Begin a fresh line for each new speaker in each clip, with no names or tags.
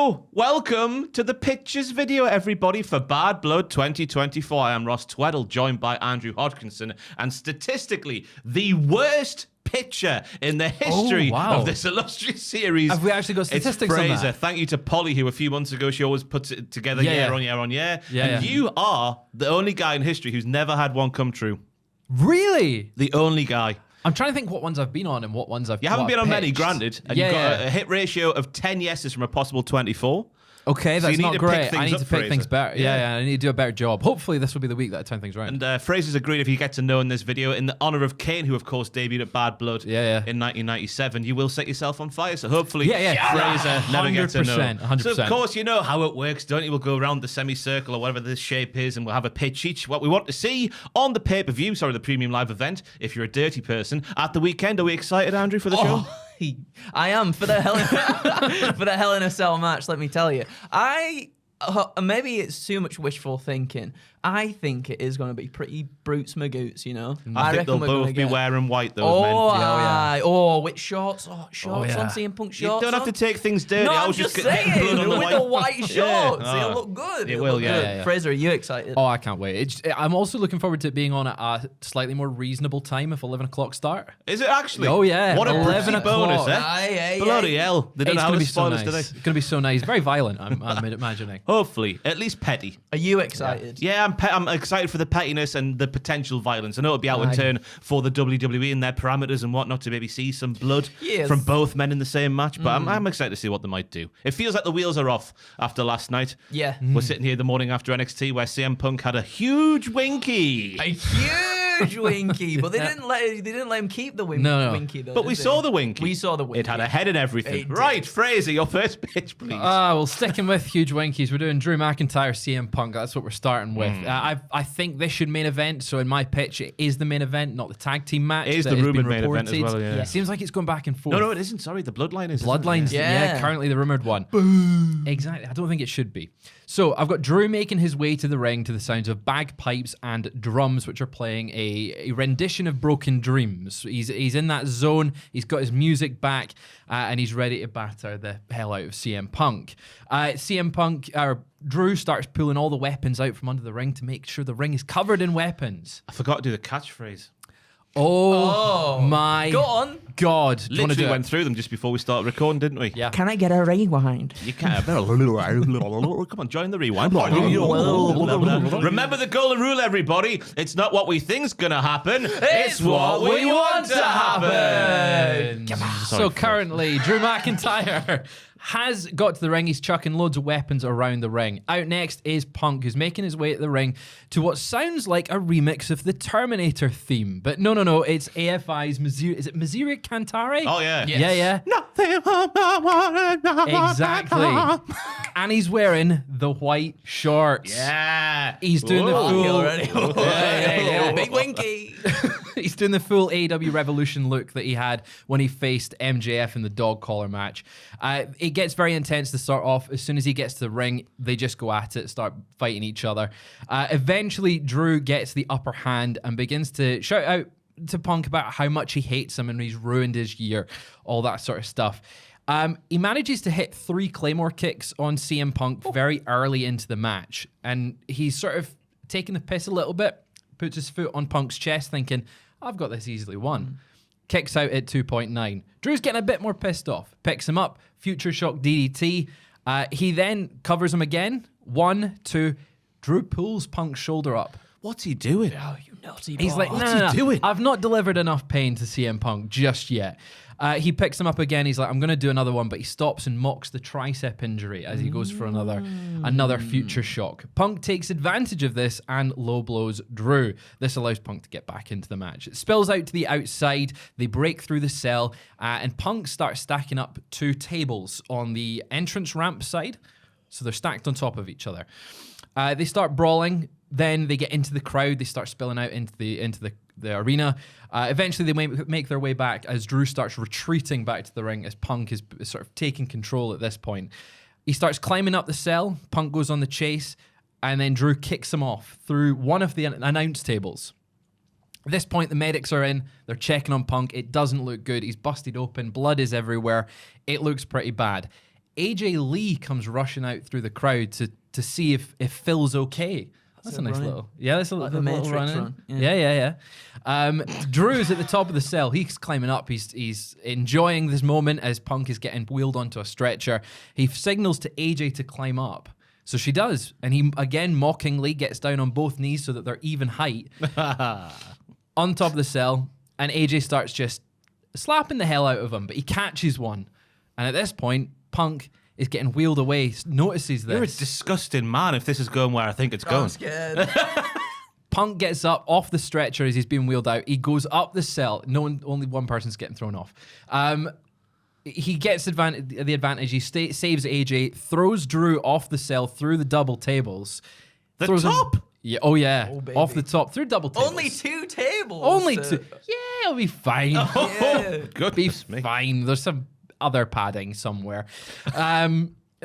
So, welcome to the pictures video, everybody, for Bad Blood 2024. I am Ross Tweddell, joined by Andrew Hodkinson, and statistically, the worst picture in the history of this illustrious series.
Have we actually got statistics
It's Fraser.
on that?
Thank you to Polly, who a few months ago, she always puts it together year on year. And you are the only guy in history who's never had one come true.
Really?
The only guy.
I'm trying to think what ones I've been on and what ones I've
You haven't been on many,
pitched.
granted. And you've got a hit ratio of 10 yeses from a possible 24.
Okay,
So
that's
you need
not
to
great.
pick
I
things
need
up,
to pick
Fraser.
things better.
Yeah.
Yeah, I need to do a better job. Hopefully, this will be the week that I turn things around.
And Fraser's agreed if you get to know in this video, in the honour of Kane, who of course debuted at Bad Blood in 1997, you will set yourself on fire. So hopefully Fraser never gets to know.
100%.
So of course you know how it works, don't you? We'll go around the semicircle or whatever this shape is, and we'll have a pitch each what we want to see on the pay-per-view, the premium live event, if you're a dirty person, at the weekend. Are we excited, Andrew, for the show?
I am for the Hell in a Cell match. Let me tell you, maybe it's too much wishful thinking. I think it is going to be pretty brutes magoots, you know.
I think they'll both be wearing white, those men.
With shorts. On CM Punk shorts.
You don't have to take things dirty.
No,
I
I'm
was
just
getting
saying,
blood on
with the white shorts, it'll look good.
It will, yeah.
Fraser, are you excited?
Oh, I can't wait. I'm also looking forward to it being on at a slightly more reasonable time, if 11 o'clock start.
Is it actually?
Oh, yeah.
What a
11
pretty bonus,
o'clock.
Bloody hell. They don't have the spoilers,
so
do they?
nice. It's going to be so nice. Very violent, I'm imagining.
Hopefully. At least petty.
Are you excited?
Yeah, I'm excited for the pettiness and the potential violence. I know it'll be out of turn for the WWE and their parameters and whatnot to maybe see some blood from both men in the same match, but I'm excited to see what they might do. It feels like the wheels are off after last night.
Yeah.
We're sitting here the morning after NXT where CM Punk had a huge winky.
A huge winky, but they didn't let him keep the winky though.
But we saw the winky.
We saw the winky.
It had a head and everything. Right, Fraser, your first pitch, please.
Well, sticking with huge winkies, we're doing Drew McIntyre, CM Punk. That's what we're starting with. I think this should main event. So in my pitch, it is the main event, not the tag team match.
It is the rumoured main event as well, yeah.
It seems like it's going back and forth.
No, it isn't. Sorry, the Bloodline is.
Bloodline's, currently the rumoured one. Boom. Exactly. I don't think it should be. So I've got Drew making his way to the ring to the sounds of bagpipes and drums, which are playing a rendition of Broken Dreams. He's in that zone. He's got his music back, and he's ready to batter the hell out of CM Punk. Drew starts pulling all the weapons out from under the ring to make sure the ring is covered in weapons.
I forgot to do the catchphrase.
Oh my God. Do you want to
Literally
do
went through them just before we started recording, didn't we?
Yeah.
Can I get a rewind?
You can't. Come on, join the rewind. Remember the golden rule, everybody. It's not what we think's going to happen. It's what we want to happen.
So currently, Drew McIntyre has got to the ring. He's chucking loads of weapons around the ring. Out next is Punk, who's making his way to the ring to what sounds like a remix of the Terminator theme. But no. It's AFI's Is it Missouri Cantare?
Oh, yeah.
Yes.
Yeah. Exactly. And he's wearing the white shorts.
Yeah.
He's doing the full...
Big winky.
He's doing the full AEW Revolution look that he had when he faced MJF in the dog collar match. It gets very intense to start off. As soon as he gets to the ring, they just go at it, start fighting each other. Eventually, Drew gets the upper hand and begins to shout out to Punk about how much he hates him and he's ruined his year, all that sort of stuff. He manages to hit 3 Claymore kicks on CM Punk very early into the match, and he's sort of taking the piss a little bit, puts his foot on Punk's chest thinking, I've got this easily won. Kicks out at 2.9. Drew's getting a bit more pissed off. Picks him up. Future Shock DDT. He then covers him again. 1, 2. Drew pulls Punk's shoulder up.
What's he doing?
Oh, you naughty boy.
He's like, no.
doing?
I've not delivered enough pain to CM Punk just yet. He picks him up again. He's like, I'm going to do another one, but he stops and mocks the tricep injury as he goes for another future shock. Punk takes advantage of this and low blows Drew. This allows Punk to get back into the match. It spills out to the outside. They break through the cell, and Punk starts stacking up 2 tables on the entrance ramp side. So they're stacked on top of each other. They start brawling. Then they get into the crowd. They start spilling out into the arena. Eventually, they make their way back as Drew starts retreating back to the ring as Punk is sort of taking control at this point. He starts climbing up the cell. Punk goes on the chase, and then Drew kicks him off through one of the announce tables. At this point, the medics are in. They're checking on Punk. It doesn't look good. He's busted open. Blood is everywhere. It looks pretty bad. AJ Lee comes rushing out through the crowd to see if Phil's okay. That's a nice
run-in.
little, that's a
Like
little
the Matrix
run-in.
run,
Yeah. Drew's at the top of the cell. He's climbing up. He's enjoying this moment as Punk is getting wheeled onto a stretcher. He signals to AJ to climb up. So she does. And he, again, mockingly gets down on both knees so that they're even height. On top of the cell. And AJ starts just slapping the hell out of him. But he catches one. And at this point, Punk is getting wheeled away, notices this.
You're a disgusting man if this is going where I think it's
I'm
going.
scared.
Punk gets up off the stretcher as he's being wheeled out. He goes up the cell. Only one person's getting thrown off. He gets the advantage. He saves AJ, throws Drew off the cell through the double tables.
The
throws him-
top?
Yeah. Oh, yeah.
Oh, baby.
Off the top through double tables.
Only 2 tables.
Only
so-
2. Yeah, it'll be fine.
Yeah.
Be
Goodness me.
fine. There's some other padding somewhere.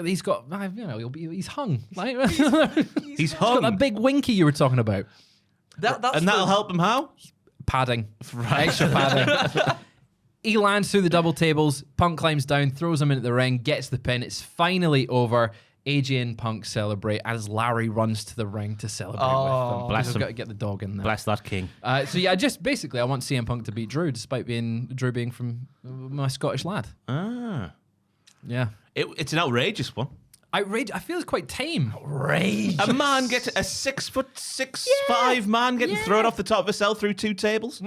He's got, he's hung.
He's
Got
hung.
that big winky you were talking about.
That's
And that'll help him how?
Padding. Extra padding. He lands through the double tables. Punk climbs down, throws him into the ring, gets the pin. It's finally over. AJ and Punk celebrate as Larry runs to the ring to celebrate with them.
Bless
We've
him.
got to get the dog in there.
Bless that king.
So yeah, just basically, I want CM Punk to beat Drew, despite Drew being from my Scottish lad.
Ah.
Yeah.
It's an outrageous one.
I feel it's quite tame.
A man getting a 6'6", 6'5" man getting thrown off the top of a cell through 2 tables.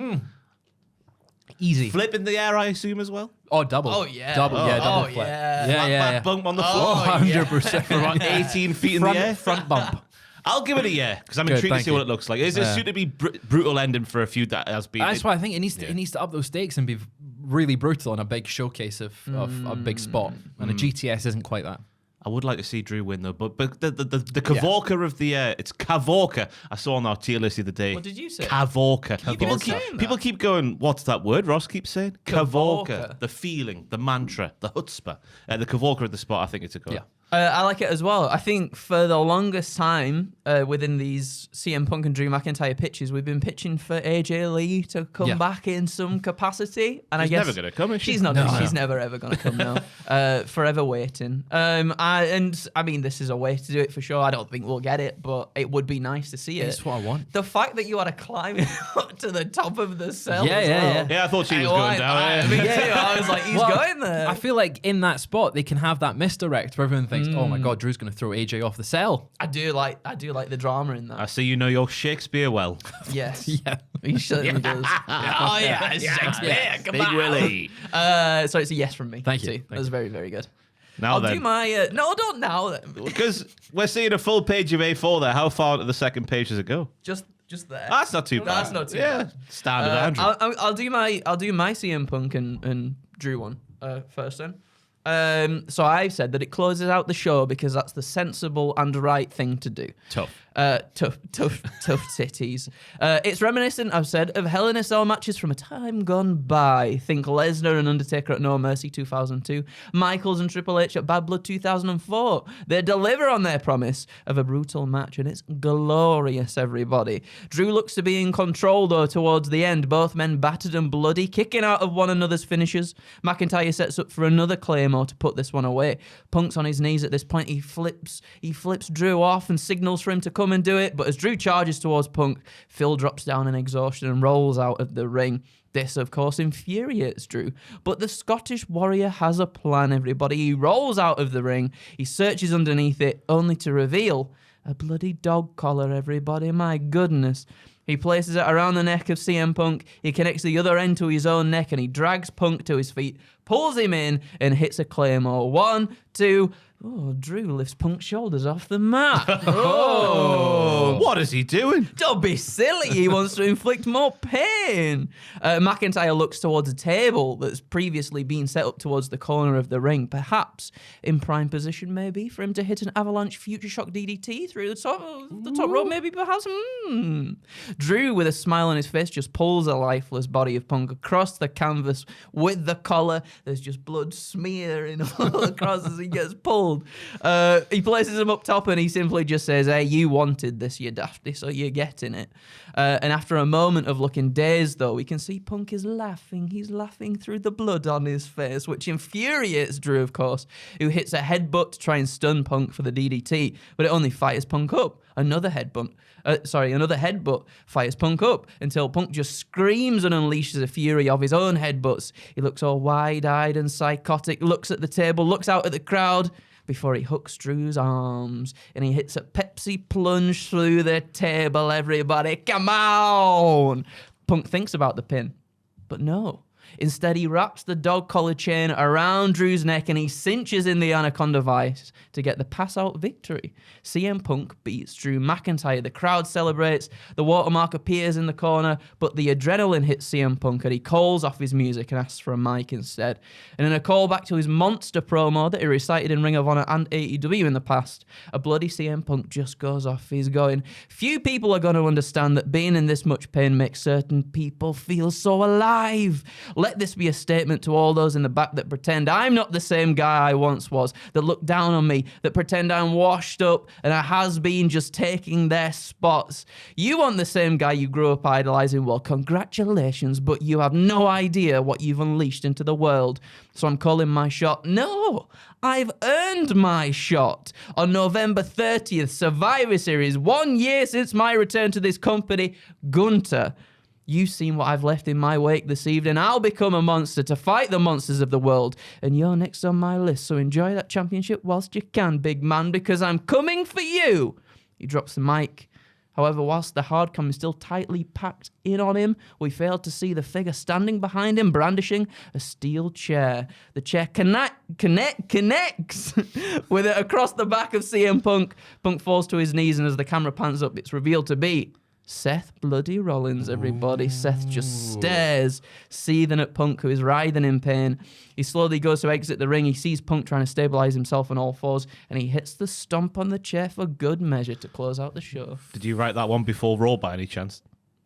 Easy.
Flip in the air, I assume, as well.
Oh, double.
Oh, yeah.
Double,
Oh,
double
oh,
flip.
yeah.
Back bump on the floor.
100%.
For about 18 feet in
front,
the air.
front bump.
I'll give it a year because I'm
Good,
intrigued to
thank
see
you.
what it looks like. It's a suitably brutal ending for a feud that has been.
That's why I think it needs to up those stakes and be really brutal on a big showcase of a big spot. And a GTS isn't quite that.
I would like to see Drew win though, but the Kavorka of the it's Kavorka. I saw on our tier list the other day.
What did you say?
Kavorka.
Kavorka.
People keep going. What's that word? Ross keeps saying
Kavorka.
Kavorka. The feeling, the mantra, the chutzpah. The Kavorka of the spot. I think it's a good.
Yeah.
I like it as well. I think for the longest time within these CM Punk and Drew McIntyre pitches, we've been pitching for AJ Lee to come back in some capacity. And
She's
I guess
never going to come, is she?
She's not.
No.
She's never ever going to come now. Forever waiting. I mean, this is a way to do it for sure. I don't think we'll get it, but it would be nice to see it.
It's what I want.
The fact that you had to climb up to the top of the cell.
Yeah,
as
yeah,
well.
yeah.
Yeah, I thought she was going down.
Me too. I was like, he's
Well,
going there.
I feel like in that spot they can have that misdirect where everyone thinks, "Oh my God, Drew's going to throw AJ off the cell."
I do like the drama in that.
I see you know your Shakespeare well.
Yes.
Yeah.
He certainly does. Oh yeah, Shakespeare. Come
Big
on.
Willie.
So it's a yes from me.
Thank you.
See,
Thank
that was
you.
very, very good.
Now
I'll
then.
do my no, don't now.
Because we're seeing a full page of A4 there. How far to the second page does it go?
Just there.
That's not too bad.
That's not too
yeah.
bad.
Standard Andrew.
I'll do my CM Punk and Drew one first then. So I've said that it closes out the show because that's the sensible and right thing to do.
Tough.
Tough titties. It's reminiscent, I've said, of Hell in a Cell matches from a time gone by. Think Lesnar and Undertaker at No Mercy 2002, Michaels and Triple H at Bad Blood 2004. They deliver on their promise of a brutal match, and it's glorious, everybody. Drew looks to be in control, though, towards the end. Both men battered and bloody, kicking out of one another's finishes. McIntyre sets up for another Claymore to put this one away. Punk's on his knees at this point. He flips Drew off and signals for him to come and do it, but as Drew charges towards Punk, Phil drops down in exhaustion and rolls out of the ring. This, of course, infuriates Drew, but the Scottish Warrior has a plan, everybody. He rolls out of the ring, he searches underneath it, only to reveal a bloody dog collar, everybody. My goodness. He places it around the neck of CM Punk, he connects the other end to his own neck, and he drags Punk to his feet, pulls him in, and hits a Claymore. 1, 2... Oh, Drew lifts Punk's shoulders off the mat. Oh.
What is he doing?
Don't be silly. He wants to inflict more pain. McIntyre looks towards a table that's previously been set up towards the corner of the ring, perhaps in prime position, maybe, for him to hit an avalanche future shock DDT through the top rope, maybe, perhaps. Drew, with a smile on his face, just pulls a lifeless body of Punk across the canvas with the collar. There's just blood smearing all across as he gets pulled. killed. He places him up top and he simply just says, hey, you wanted this, you dafty, so you're getting it. And after a moment of looking dazed, though, we can see Punk is laughing. He's laughing through the blood on his face, which infuriates Drew, of course, who hits a headbutt to try and stun Punk for the DDT, but it only fires Punk up. Another headbutt fires Punk up until Punk just screams and unleashes a fury of his own headbutts. He looks all wide-eyed and psychotic, looks at the table, looks out at the crowd before he hooks Drew's arms and he hits a Pepsi plunge through the table. Everybody, come on! Punk thinks about the pin, but no. Instead, he wraps the dog collar chain around Drew's neck and he cinches in the Anaconda Vice to get the pass-out victory. CM Punk beats Drew McIntyre. The crowd celebrates. The watermark appears in the corner, but the adrenaline hits CM Punk and he calls off his music and asks for a mic instead. And in a callback to his monster promo that he recited in Ring of Honor and AEW in the past, a bloody CM Punk just goes off. He's going, few people are going to understand that being in this much pain makes certain people feel so alive. Let this be a statement to all those in the back that pretend I'm not the same guy I once was, that look down on me, that pretend I'm washed up and a has-been just taking their spots. You aren't the same guy you grew up idolizing. Well, congratulations, but you have no idea what you've unleashed into the world. So I'm calling my shot. No, I've earned my shot. On November 30th, Survivor Series, 1 year since my return to this company, Gunter. You've seen what I've left in my wake this evening. I'll become a monster to fight the monsters of the world. And you're next on my list, so enjoy that championship whilst you can, big man, because I'm coming for you. He drops the mic. However, whilst the hardcam is still tightly packed in on him, we fail to see the figure standing behind him, brandishing a steel chair. The chair connects with it across the back of CM Punk. Punk falls to his knees, and as the camera pans up, it's revealed to be Seth bloody Rollins, everybody. Seth just stares, seething at Punk, who is writhing in pain. He slowly goes to exit the ring. He sees Punk trying to stabilize himself on all fours, and he hits the stomp on the chair for good measure to close out the show.
Did you write that one before Raw by any chance?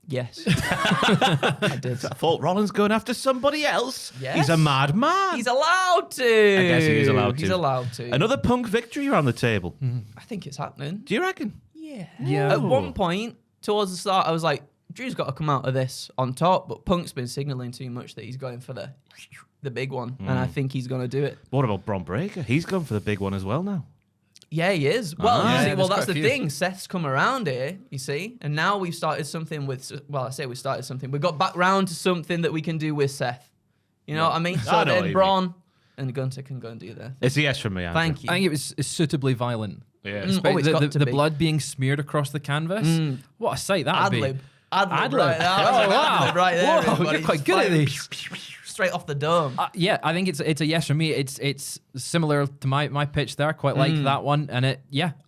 Yes. I did.
I thought Rollins going after somebody else.
Yes.
He's a madman.
He's allowed to.
I guess he is allowed to.
He's allowed to.
Another Punk victory around the table.
I think it's happening.
Do you reckon?
Yeah. At one point, towards the start, I was like, Drew's got to come out of this on top, but Punk's been signaling too much that he's going for the big one, and I think he's going to do it.
What about Bron Breakker? He's gone for the big one as well now.
Yeah, he is. Well, that's the
few.
thing. Seth's come around here, you see, and now we've started something with, well, I say we started something. We got back round to something that we can do with Seth. You know what I mean? So
I know what
then
you
Braun and Gunter can go and do their thing.
It's a yes from me, Andrew.
Thank you.
I think it was suitably violent.
Yeah.
Oh, it's got to
the
be.
blood being smeared across the canvas. What a sight that would be.
Ad-lib. Right, that was ad-lib right there.
Whoa,
everybody.
you're quite
Just
good at
fire
these.
Straight off the dome.
Yeah, I think it's a yes from me. It's similar to my pitch there. I quite like that one, and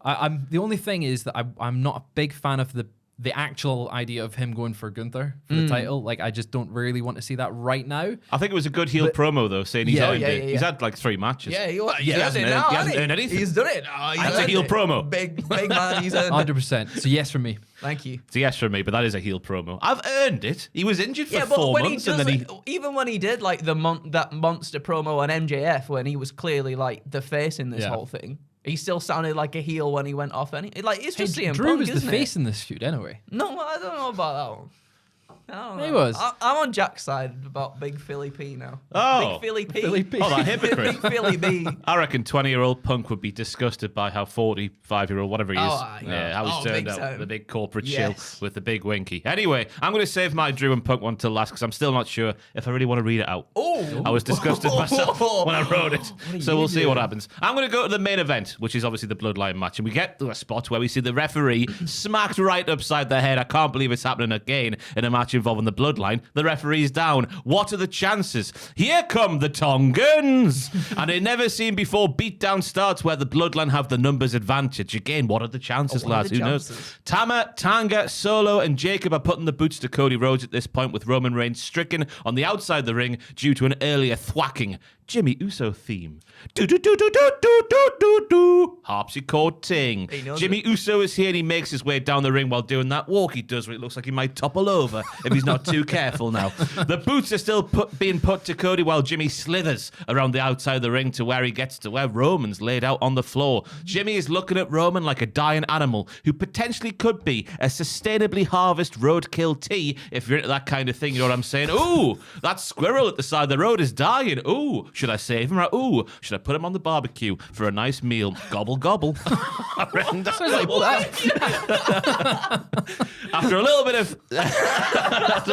I'm the only thing is that I'm not a big fan of the actual idea of him going for Gunther for the title. Like, I just don't really want to see that right now.
I think it was a good heel promo, though, saying he's earned it. He's had like 3 matches.
Yeah, he
hasn't earned anything.
He's done it. Oh,
That's a heel promo.
Big man, he's earned it.
100%. So yes from me.
Thank you.
It's a yes from me, but that is a heel promo. I've earned it. He was injured for 4
when
months,
he does,
and then
even when he did like that monster promo on MJF, when he was clearly like the face in this whole thing, he still sounded like a heel when he went off. It's just CM
Drew
Punk,
was the
isn't
face
it?
in this feud anyway.
No, I don't know about that one. I don't know.
He was.
I'm on Jack's side about Big Philly P now.
Oh.
Big Philly P.
Philly P.
Oh, that hypocrite.
Big Philly B.
I reckon 20-year-old Punk would be disgusted by how 45-year-old, whatever he is, how he's turned
big
out,
time.
the big corporate
Yes.
shill with the big winky. Anyway, I'm going to save my Drew and Punk one till last because I'm still not sure if I really want to read it out.
Oh.
I was disgusted myself when I wrote it. So we'll see what happens. I'm going to go to the main event, which is obviously the Bloodline match, and we get to a spot where we see the referee smacked right upside the head. I can't believe it's happening again in a match involving the Bloodline. The referee's down. What are the chances? Here come the Tongans! And a never-seen-before beatdown starts where the Bloodline have the numbers advantage. Again, what are the chances,
What are
lads?
the
Who knows?
chances?
Tama, Tanga, Solo, and Jacob are putting the boots to Cody Rhodes at this point, with Roman Reigns stricken on the outside of the ring due to an earlier thwacking Jimmy Uso theme. Do do do do do do do do do. harpsichord ting. Jimmy Uso is here and he makes his way down the ring while doing that walk he does where it looks like he might topple over if he's not too careful now. The boots are still being put to Cody while Jimmy slithers around the outside of the ring to where he gets to where Roman's laid out on the floor. Jimmy is looking at Roman like a dying animal who potentially could be a sustainably harvest roadkill tea if you're into that kind of thing, you know what I'm saying? Ooh, that squirrel at the side of the road is dying. Ooh, should I save him? Ooh, should I put him on the barbecue for a nice meal? Gobble, gobble.
Sounds like
After a little bit of...
That's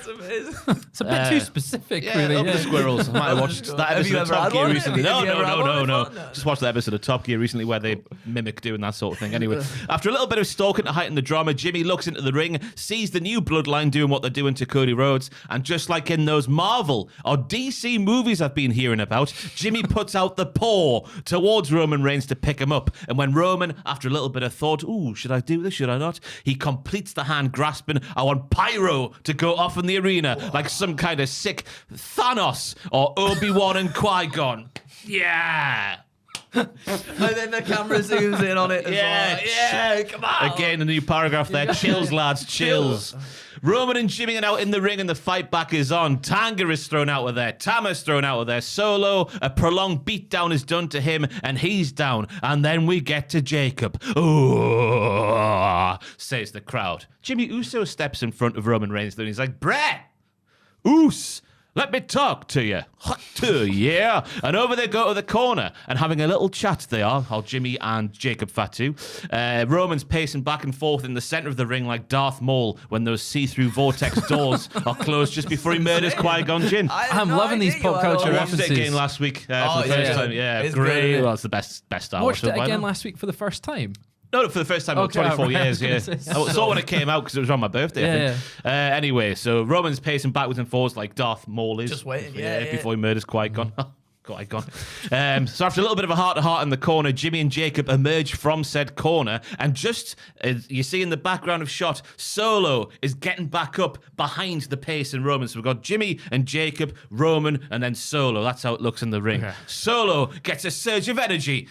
amazing.
It's a bit too specific, really.
Up the squirrels. I might have watched that
Have you
episode of
ever
Top
had
Gear
one?
recently.
Have you ever had one
No.
before? No.
Just watched that episode of Top Gear recently where they mimic doing that sort of thing. Anyway, after a little bit of stalking to heighten the drama, Jimmy looks into the ring, sees the new Bloodline doing what they're doing to Cody Rhodes, and just like in those Marvel or DC movies I've been hearing about, Jimmy puts out the paw towards Roman Reigns to pick him up. And when Roman, after a little bit of thought, ooh, should I do this, should I not? He completes the hand grasping. I want pyro to go off in the arena like some kind of sick Thanos or Obi-Wan and Qui-Gon. Yeah.
And then the camera zooms in on it as well. Yeah, come on.
Again, a new paragraph there. Chills, lads, chills. Roman and Jimmy are now in the ring and the fight back is on. Tanga is thrown out of there. Tama's thrown out of there. Solo, a prolonged beatdown is done to him and he's down. And then we get to Jacob. Oh, says the crowd. Jimmy Uso steps in front of Roman Reigns and he's like, Brett, Oos, let me talk to you. Yeah. And over they go to the corner and having a little chat they are, Jimmy and Jacob Fatu. Roman's pacing back and forth in the center of the ring like Darth Maul when those see-through vortex doors are closed just before he murders Qui-Gon Jinn.
I'm loving these pop culture
I watched it
references.
again last week for the first time. Yeah,
It's
great.
good.
Well, it's the best Star
Watched
Wars
it
film I
again
know.
last week for the first time.
No, for the first time in
Okay,
24
right.
years, yeah. I saw when it came out because it was on my birthday, I think. Anyway, so Roman's pacing backwards and forwards like Darth Maul is.
Just waiting, yeah.
Before he murders Qui-Gon. Qui-Gon. So after a little bit of a heart-to-heart in the corner, Jimmy and Jacob emerge from said corner, and just as you see in the background of shot, Solo is getting back up behind the pace in Roman. So we've got Jimmy and Jacob, Roman, and then Solo. That's how it looks in the ring. Okay. Solo gets a surge of energy.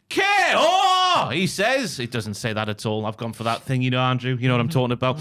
KO, he says. He doesn't say that at all. I've gone for that thing, you know, Andrew. You know what I'm talking about.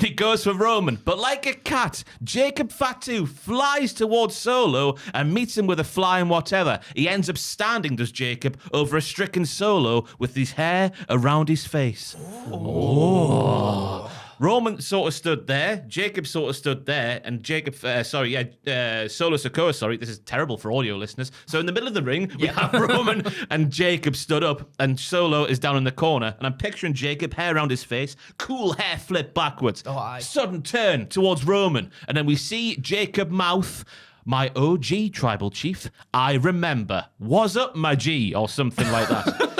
He goes for Roman. But like a cat, Jacob Fatu flies towards Solo and meets him with a flying whatever. He ends up standing, does Jacob, over a stricken Solo with his hair around his face. Oh. Roman sort of stood there, Jacob sort of stood there, and Solo Sikoa, this is terrible for audio listeners. So in the middle of the ring, we have Roman and Jacob stood up, and Solo is down in the corner, and I'm picturing Jacob, hair around his face, cool hair flip backwards, sudden turn towards Roman, and then we see Jacob mouth, my OG tribal chief, I remember, was up my G, or something like that.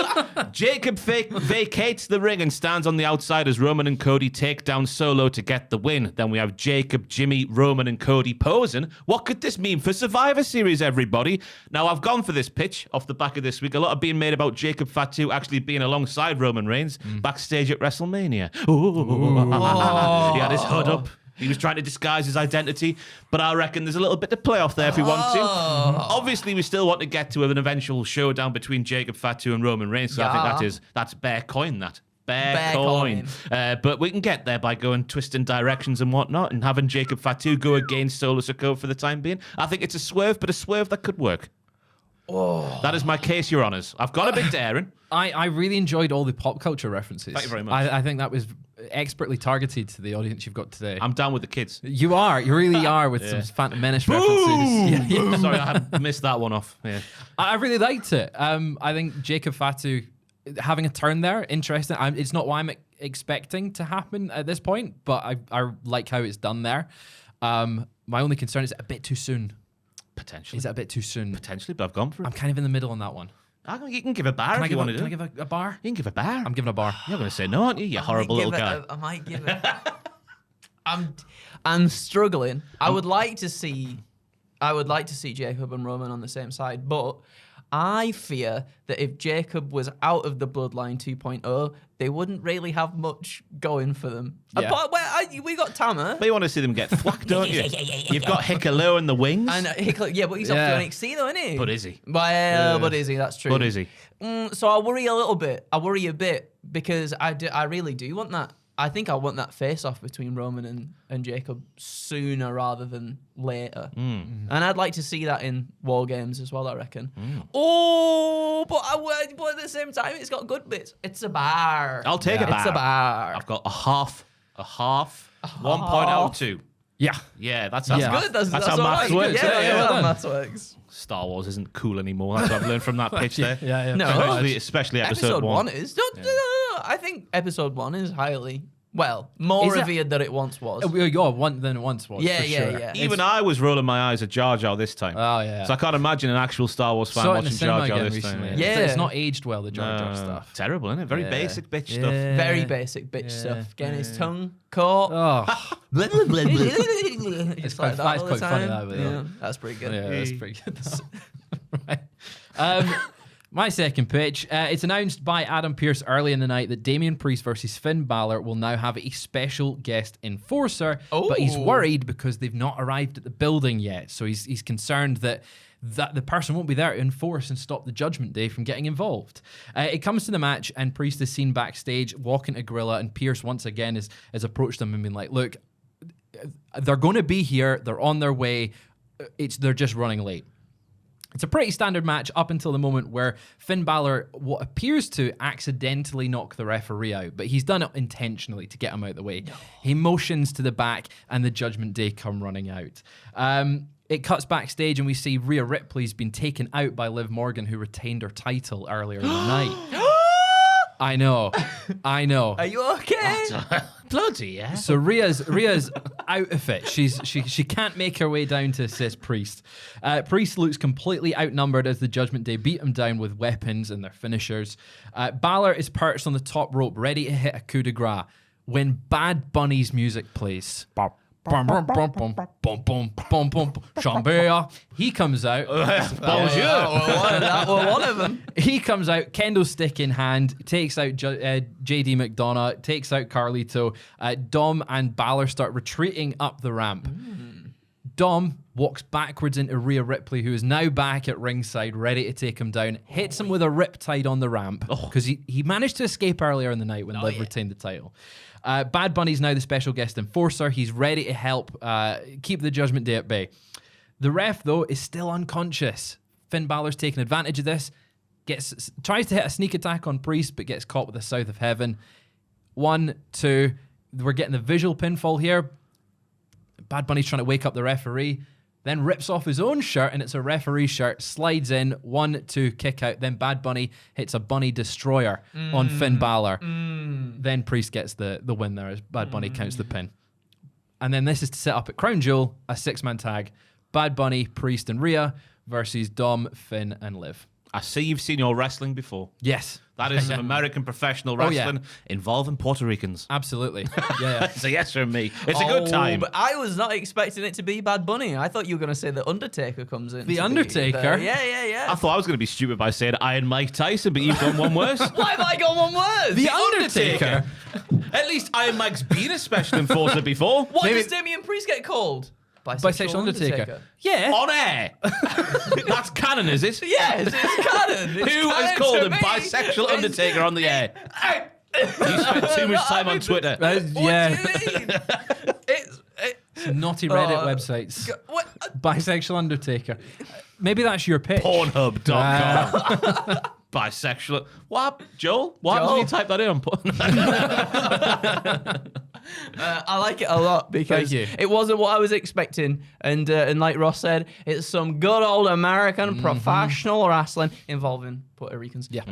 Jacob vacates the ring and stands on the outside as Roman and Cody take down Solo to get the win. Then we have Jacob, Jimmy, Roman, and Cody posing. What could this mean for Survivor Series, everybody? Now, I've gone for this pitch off the back of this week. A lot of being made about Jacob Fatu actually being alongside Roman Reigns backstage at WrestleMania. He had his hood up. He was trying to disguise his identity, but I reckon there's a little bit to play off there if we want to. Obviously, we still want to get to an eventual showdown between Jacob Fatu and Roman Reigns, so I think that's bare coin, that. Bare coin. But we can get there by going twisting directions and whatnot and having Jacob Fatu go against Solo Sikoa for the time being. I think it's a swerve, but a swerve that could work. Oh. That is my case, Your Honours. I've got a bit daring.
I really enjoyed all the pop culture references.
Thank you very much.
I think that was expertly targeted to the audience you've got today.
I'm down with the kids.
You really are with some Phantom Menace references. Yeah.
Sorry, I missed that one off. Yeah.
I really liked it. I think Jacob Fatu having a turn there, interesting. It's not what I'm expecting to happen at this point, but I like how it's done there. My only concern is a bit too soon.
Potentially.
Is that a bit too soon?
Potentially, but I've gone for it.
I'm kind of in the middle on that one.
You can give a bar if you want to do.
Can I give a bar?
You can give a bar.
I'm giving a bar.
You're going to say no, aren't you? You horrible little guy.
I might give it. I'm struggling. I would like to see Jacob and Roman on the same side, but I fear that if Jacob was out of the Bloodline 2.0, they wouldn't really have much going for them.
Yeah.
But we got Tama.
But you want to see them get thwacked, don't you? You've got Hikaloo in the wings.
And yeah, but he's off to NXT though, isn't he?
But is he?
Well, but is he? That's true.
But is he?
So I worry a little bit. I worry a bit because I really do want that. I think I want that face-off between Roman and Jacob sooner rather than later. And I'd like to see that in War Games as well, I reckon. Oh, but at the same time, it's got good bits. It's a bar.
I'll take a bar.
It's a bar.
I've got a half, 1 point out of 2.
Yeah.
Yeah, that's
That's good. That's
how
all
maths
right.
works.
Yeah,
well done.
maths works.
Star Wars isn't cool anymore. That's what I've learned from that pitch there.
Yeah.
No.
Especially episode 1.
Is. No. I think episode 1 is highly, more
Is it-
revered than it once was.
Than it once was.
Yeah,
for
yeah,
sure.
yeah.
Even I was rolling my eyes at Jar Jar this time.
Oh, yeah.
So I can't imagine an actual Star Wars fan
Saw it in the
watching
cinema
Jar Jar
again
this time.
recently.
Yeah.
It's not aged well, the Jar Jar stuff.
Terrible, isn't it? Very
Yeah.
basic bitch
Yeah.
stuff.
Very basic bitch
Yeah.
stuff. Getting his tongue caught.
Oh,
it's
quite- that's quite funny, that, but yeah.
That's pretty good.
yeah, that's pretty good. Right. My second pitch. It's announced by Adam Pearce early in the night that Damian Priest versus Finn Balor will now have a special guest enforcer, but he's
Oh.
worried because they've not arrived at the building yet. So he's concerned that the person won't be there to enforce and stop the Judgment Day from getting involved. It comes to the match, and Priest is seen backstage walking to Gorilla, and Pearce once again has approached him and been like, "Look, they're going to be here. They're on their way. They're just running late." It's a pretty standard match up until the moment where Finn Balor, what appears to accidentally knock the referee out, but he's done it intentionally to get him out of the way. No. He motions to the back, and the Judgment Day come running out. It cuts backstage, and we see Rhea Ripley's been taken out by Liv Morgan, who retained her title earlier in the night. I know.
Are you okay?
Bloody yeah.
So Rhea's out of it. She can't make her way down to assist Priest. Priest looks completely outnumbered as the Judgment Day beat him down with weapons and their finishers. Balor is perched on the top rope, ready to hit a coup de grace when Bad Bunny's music plays. Bum, bum, bum, bum, bum, bum, bum, bum. Shambhala. He comes out.
That was one of them.
He comes out, kendo stick in hand, takes out JD McDonough, takes out Carlito. Dom and Balor start retreating up the ramp. Dom walks backwards into Rhea Ripley, who is now back at ringside, ready to take him down. Hits him with a riptide on the ramp because he managed to escape earlier in the night when Liv retained the title. Bad Bunny's now the special guest enforcer. He's ready to help keep the Judgment Day at bay. The ref, though, is still unconscious. Finn Balor's taking advantage of this. Tries to hit a sneak attack on Priest, but gets caught with the South of Heaven. 1, 2. We're getting the visual pinfall here. Bad Bunny's trying to wake up the referee. Then rips off his own shirt, and it's a referee shirt. Slides in, 1, 2, kick out. Then Bad Bunny hits a Bunny Destroyer on Finn Balor. Then Priest gets the win there as Bad Bunny counts the pin. And then this is to set up at Crown Jewel, a 6-man tag. Bad Bunny, Priest, and Rhea versus Dom, Finn, and Liv.
I see you've seen your wrestling before.
Yes.
That is some American professional wrestling involving Puerto Ricans.
Absolutely. Yeah.
It's a yes from me. It's a good time.
But I was not expecting it to be Bad Bunny. I thought you were going to say the Undertaker comes in.
The Undertaker?
Yeah.
I thought I was going to be stupid by saying Iron Mike Tyson, but you've done one worse.
Why have I got one word?
The Undertaker.
At least Iron Mike's been a special enforcer before.
What does Damian Priest get called?
Bisexual Undertaker. Yeah.
On air. That's canon, is it?
Yes, it's canon.
Who has called him Bisexual Undertaker on the air? You spent too much time on Twitter.
What do you mean? It's
Naughty Reddit websites.
what?
Bisexual Undertaker. Maybe that's your pitch.
Pornhub.com. Bisexual. What? Joel? What happens when you type that in on
I like it a lot because
Thank you.
it wasn't what I was expecting, and like Ross said, it's some good old American professional wrestling involving Puerto Ricans.
Yeah.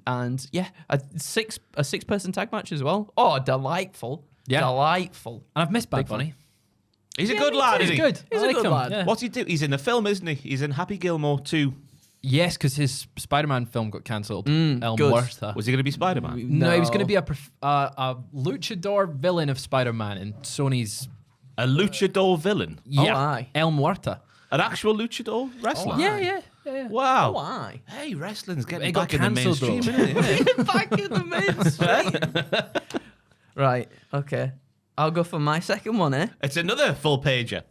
And yeah, a six-person tag match as well. Oh, delightful.
Yeah.
Delightful.
And I've missed Bad Bunny.
He's a good lad,
He's
isn't he?
good.
He's
I
a
like
good
him.
lad.
Yeah.
What's he do? He's in the film, isn't he? He's in Happy Gilmore 2.
Yes, because his Spider-Man film got cancelled. El
good.
Muerta.
Was he going to be Spider-Man?
No, he was going to be a luchador villain of Spider-Man in Sony's...
A luchador villain?
Yeah,
aye.
El Muerta.
An actual luchador wrestler?
Yeah.
Wow.
Why?
Hey, wrestling's getting
It got
back in the
cancelled,
mainstream,
though.
isn't it?
Back in the mainstream. Right. Okay. I'll go for my second one, eh?
It's another full pager.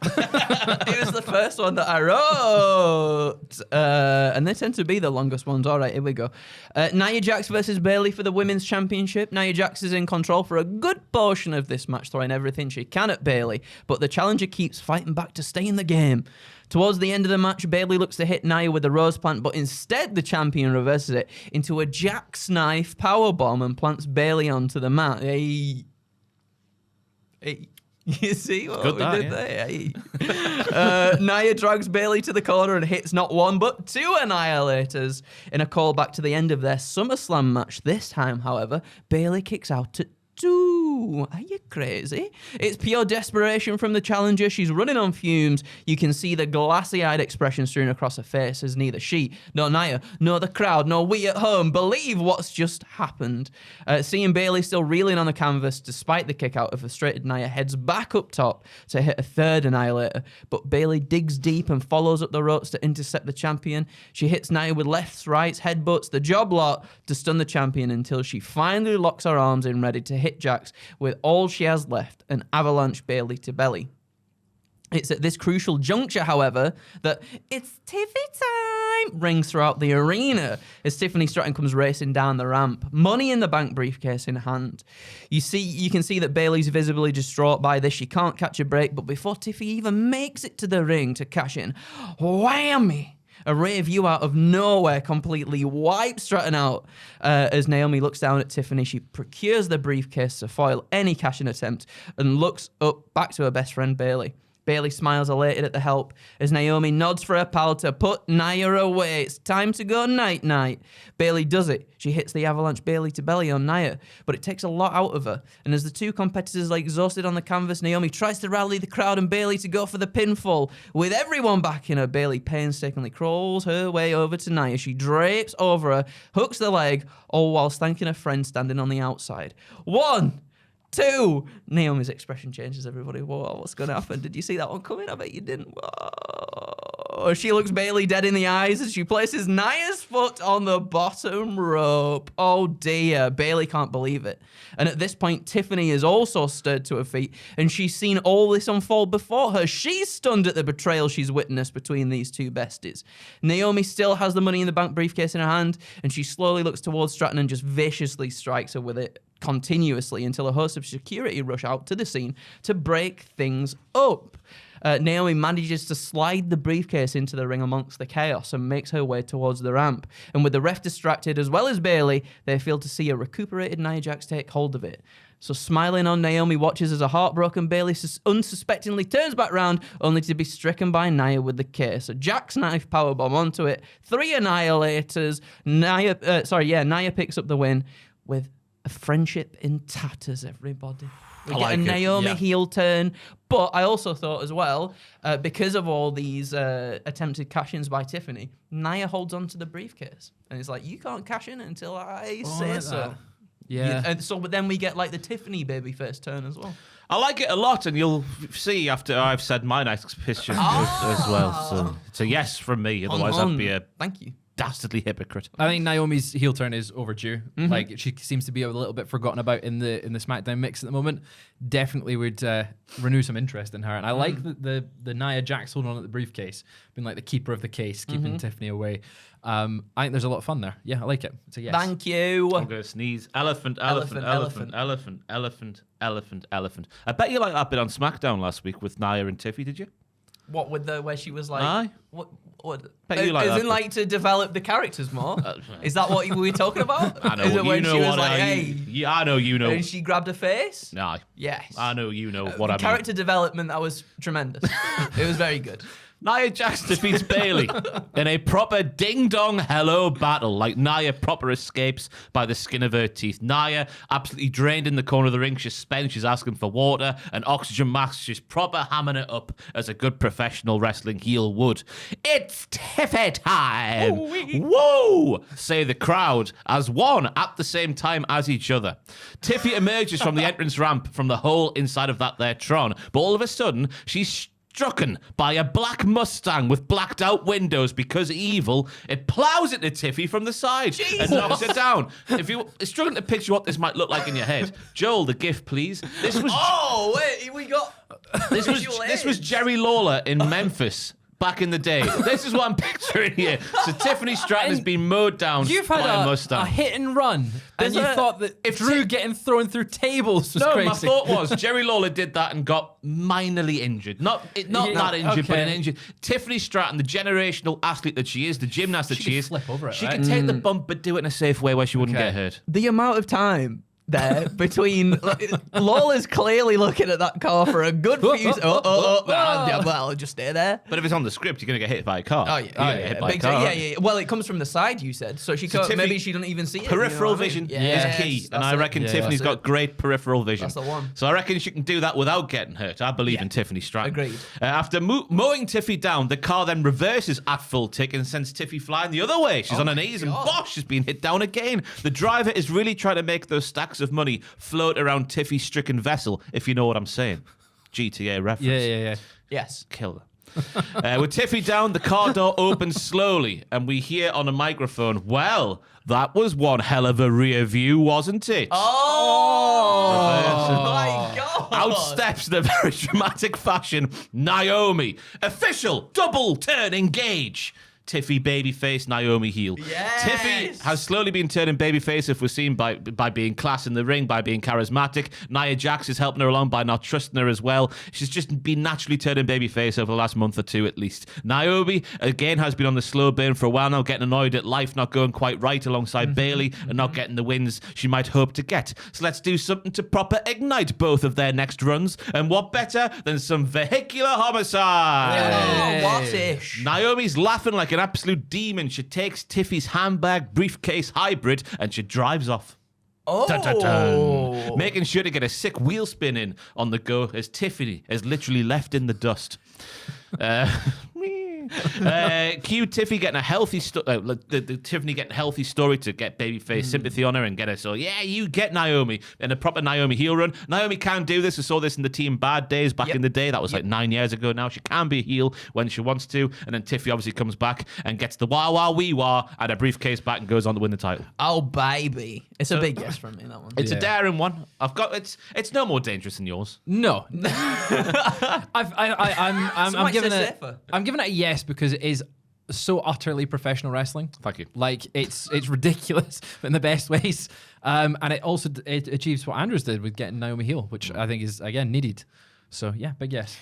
It was the first one that I wrote. And they tend to be the longest ones. All right, here we go. Nia Jax versus Bayley for the Women's Championship. Nia Jax is in control for a good portion of this match, throwing everything she can at Bayley, but the challenger keeps fighting back to stay in the game. Towards the end of the match, Bayley looks to hit Nia with a rose plant, but instead the champion reverses it into a jackknife powerbomb and plants Bayley onto the mat. Hey. You see what
Good
we
that,
did there? Nia drags Bayley to the corner and hits not one but two Annihilators in a callback to the end of their SummerSlam match. This time, however, Bayley kicks out at 2. Are you crazy? It's pure desperation from the challenger. She's running on fumes. You can see the glassy-eyed expression streaming across her face as neither she, nor Nia, nor the crowd, nor we at home believe what's just happened. Seeing Bayley still reeling on the canvas despite the kick out, a frustrated Nia heads back up top to hit a third Annihilator, but Bayley digs deep and follows up the ropes to intercept the champion. She hits Nia with lefts, rights, headbutts, the job lot to stun the champion until she finally locks her arms in ready to hit Jax with all she has left, an avalanche Bayley to belly. It's at this crucial juncture, however, that "it's Tiffy time" rings throughout the arena as Tiffany Stratton comes racing down the ramp, Money in the Bank briefcase in hand. You can see that Bayley's visibly distraught by this. She can't catch a break, but before Tiffy even makes it to the ring to cash in, whammy! A ray of view out of nowhere completely wipes Stratton out. As Naomi looks down at Tiffany, she procures the briefcase to foil any cash-in attempt and looks up back to her best friend Bayley. Bayley smiles elated at the help as Naomi nods for her pal to put Nia away. It's time to go night-night. Bayley does it. She hits the avalanche Bayley to belly on Nia, but it takes a lot out of her. And as the two competitors lie exhausted on the canvas, Naomi tries to rally the crowd and Bayley to go for the pinfall. With everyone backing her, Bayley painstakingly crawls her way over to Nia. She drapes over her, hooks the leg, all whilst thanking her friend standing on the outside. 1, 2. Naomi's expression changes, everybody. Whoa, what's going to happen? Did you see that one coming? I bet you didn't. Whoa. She looks Bayley dead in the eyes as she places Nia's foot on the bottom rope. Oh dear, Bayley can't believe it. And at this point, Tiffany is also stirred to her feet, and she's seen all this unfold before her. She's stunned at the betrayal she's witnessed between these two besties. Naomi still has the Money in the Bank briefcase in her hand, and she slowly looks towards Stratton and just viciously strikes her with it continuously until a host of security rush out to the scene to break things up. Naomi manages to slide the briefcase into the ring amongst the chaos and makes her way towards the ramp. And with the ref distracted as well as Bayley, they fail to see a recuperated Nia Jax take hold of it. So smiling on, Naomi watches as a heartbroken Bayley unsuspectingly turns back round, only to be stricken by Nia with the case. A Jax knife powerbomb onto it, 3 Annihilators. Nia picks up the win with a friendship in tatters, everybody. We get a Naomi heel turn, but I also thought as well, because of all these attempted cash-ins by Tiffany, Nia holds on to the briefcase. And it's like, you can't cash in until I say so.
That. Yeah.
And so, but then we get like the Tiffany babyface turn as well.
I like it a lot, and you'll see after I've said my next picture as well. So it's a yes from me, otherwise I'd be a
thank you.
dastardly hypocrite.
I think Naomi's heel turn is overdue. Like, she seems to be a little bit forgotten about in the SmackDown mix at the moment. Definitely would renew some interest in her. And I like the Nia Jax holding on at the briefcase, being like the keeper of the case, keeping Tiffany away. I think there's a lot of fun there. Yeah, I like it. It's a yes.
Thank you.
I'm going to sneeze. Elephant. I bet you like that bit on SmackDown last week with Nia and Tiffy, did you?
What, with the where she was like,
Aye.
What?
Bet you like
as
that
in, like, to develop the characters more? Is that what we were talking about?
I know.
Is it when
You know
she was
what
like,
I
hey,
Yeah, I know. You know.
and she grabbed her face?
Nah.
Yes.
I know. You know what I mean.
Character development, that was tremendous. It was very good.
Nia Jax defeats Bayley in a proper ding-dong hello battle. Like, Nia proper escapes by the skin of her teeth. Nia absolutely drained in the corner of the ring. She's spent. She's asking for water and oxygen masks. She's proper hamming it up as a good professional wrestling heel would. It's Tiffy time! Whoa! Say the crowd as one at the same time as each other. Tiffy emerges from the entrance ramp from the hole inside of that there Tron. But all of a sudden, she's Strucken by a black Mustang with blacked out windows because evil, it plows into Tiffy from the side and knocks her down. If you're struggling to picture what this might look like in your head, Joel, the gift, please. This was
we got
this was Jerry Lawler in Memphis back in the day. This is what I'm picturing here. So Tiffany Stratton has been mowed down
You've
by
had
a Mustang.
a hit and run, and you thought that
if
Drew getting thrown through tables was
No,
crazy.
my thought was Jerry Lawler did that and got minorly injured. Not that injured, but an injured. Tiffany Stratton, the generational athlete that she is, the gymnast that she
could
is,
flip over it,
she
right?
could take the bump but do it in a safe way where she wouldn't get hurt.
the amount of time there between Lawler's clearly looking at that car for a good few. Well, I'll just stay there.
But if it's on the script, you're going to get hit by a car.
Oh yeah,
You're gonna get hit by a
big
car,
time.
aren't
Yeah. Well, it comes from the side. You said so. She
So
can't,
Tiffy-
maybe she doesn't even see it.
Peripheral
you know what I
vision
mean?
is key, and I reckon Tiffany's
that's
got great peripheral vision.
That's the one.
So I reckon she can do that without getting hurt. I believe in Tiffany Stratton.
Agreed.
After mowing Tiffy down, the car then reverses at full tick and sends Tiffy flying the other way. She's on her knees, and bosh, she's been hit down again. The driver is really trying to make those stacks of money float around Tiffy's stricken vessel, if you know what I'm saying. GTA reference.
Yeah.
Yes.
Kill her. With Tiffy down, the car door opens slowly, and we hear on a microphone, well, that was one hell of a rear view, wasn't it?
Oh my God.
Out steps in a very dramatic fashion Naomi. Official double turn engage. Tiffy babyface, Naomi heel.
Yes.
Tiffy has slowly been turning babyface, if we're seen, by being class in the ring, by being charismatic. Nia Jax is helping her along by not trusting her as well. She's just been naturally turning babyface over the last month or two at least. Naomi, again, has been on the slow burn for a while now, getting annoyed at life not going quite right alongside Bayley and not getting the wins she might hope to get. So let's do something to proper ignite both of their next runs. And what better than some vehicular homicide?
Oh, what-ish?
Naomi's laughing like an absolute demon. She takes Tiffy's handbag briefcase hybrid and she drives off.
Oh.
Dun, dun, dun. Making sure to get a sick wheel spin in on the go as Tiffany is literally left in the dust. Cue Tiffy getting a healthy Tiffany getting a healthy story to get babyface sympathy on her and get her. So yeah, you get Naomi in a proper Naomi heel run. Naomi can do this. We saw this in the Team Bad days back in the day. That was like 9 years ago now. She can be a heel when she wants to. And then Tiffy obviously comes back and gets the wah wah wee wah and a briefcase back and goes on to win the title.
Oh baby, it's a big yes from me, that one.
It's a daring one. It's no more dangerous than yours.
No. I'm giving it.
safer.
I'm giving it a yes because it is so utterly professional wrestling.
Thank you.
Like it's ridiculous in the best ways, and it achieves what Andrews did with getting Naomi heel, which I think is again needed. So yeah, big yes.